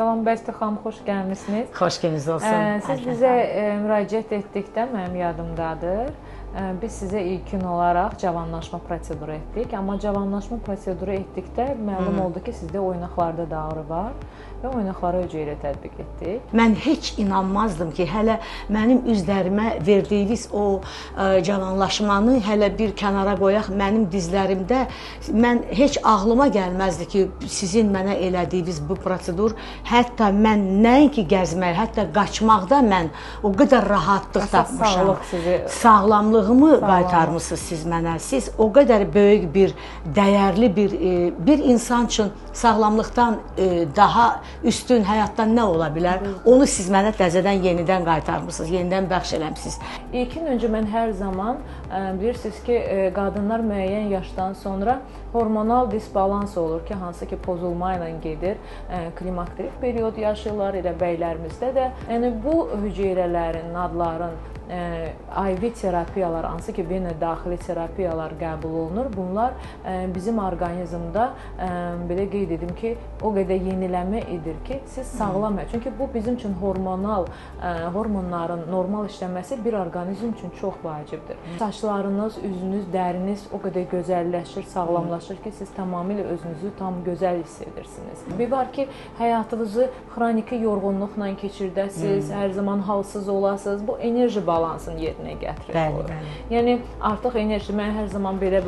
Salam Bəstə xanım, xoş gəlmisiniz. Xoş gəliniz olsun. Siz bizə müraciət etdikdə mənim yadımdadır. Biz sizə ilkin olaraq cavanlaşma proseduru etdik. Amma cavanlaşma proseduru etdikdə məlum oldu ki, sizdə oynaqlarda da ağrı var və oynaqlara hüceyrə tətbiq etdik. Mən heç inanmazdım ki, hələ mənim üzlərimə verdiyiniz o cavanlaşmanı hələ bir kənara qoyaq, mənim dizlərimdə mən heç ağlıma gəlməzdi ki, sizin mənə elədiyiniz bu prosedur, hətta mən nəinki gəzmək, hətta qaçmaqda mən o qədər rahatlıq tapmışam. Sağlamlığımı qaytarmısınız siz mənə. Siz o qədər böyük bir, dəyərli bir insan üçün sağlamlıqdan daha üstün həyatdan nə ola bilər? Onu siz mənə təzədən yenidən qaytarmısınız, yenidən bəxş eləmişsiniz. İlkin öncə mən hər zaman bilirsiniz ki, qadınlar müəyyən yaşdan sonra hormonal disbalans olur ki, hansı ki pozulma ilə gedir. Klimakterik periyod yaşayırlar, elə bəylərimizdə də. Yəni bu hüceyrələrin, nadların IV terapiyalar, hansı ki venə daxili terapiyalar qəbul olunur. Bunlar bizim orqanizmdə belə qeyd edim ki, o qədər yeniləmə edir ki, siz sağlam. Çünki bu bizim üçün hormonların normal işləməsi bir orqanizm üçün çox vacibdir. Saçlarınız, üzünüz, dəriniz o qədər gözəlləşir, sağlamlaşır ki, siz tamamilə özünüzü tam gözəl hiss edirsiniz. Bir var ki, həyatınızı xroniki yorğunluqla keçirdəsiniz, hər zaman halsız olasınız. Bu enerji balansını yerinə gətirir. Bəli. Yəni artıq enerji, mən hər zaman belə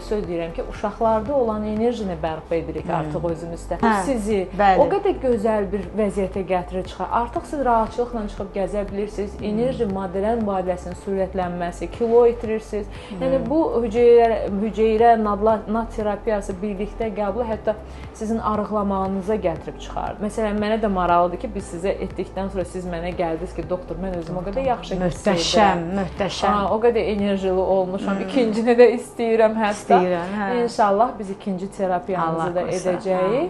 söz deyirəm ki, uşaqlarda olan enerjini bərpa edirik artıq özümüzdə. Bu sizi o qədər gözəl bir vəziyyətə gətirir çıxar. Artıq siz rahatçılıqla çıxıb gəzə bilirsiniz. Enerji maddələrin mübadiləsinin sürətlənməsi, kilo itirirsiniz. Yəni bu hüceyrə, nad terapiyası birlikdə qəbul hətta sizin arıqlamağınıza gətirib çıxarır. Məsələn, mənə də maraqlıdır ki, biz sizə etdikdən sonra siz mənə gəldiniz ki, doktor, mən özümü o qədər yaxşı Möhtəşəm. O qədər enerjili olmuşam. İkincini də istəyirəm hətta. İnşallah biz ikinci terapiyamızı da edəcəyik.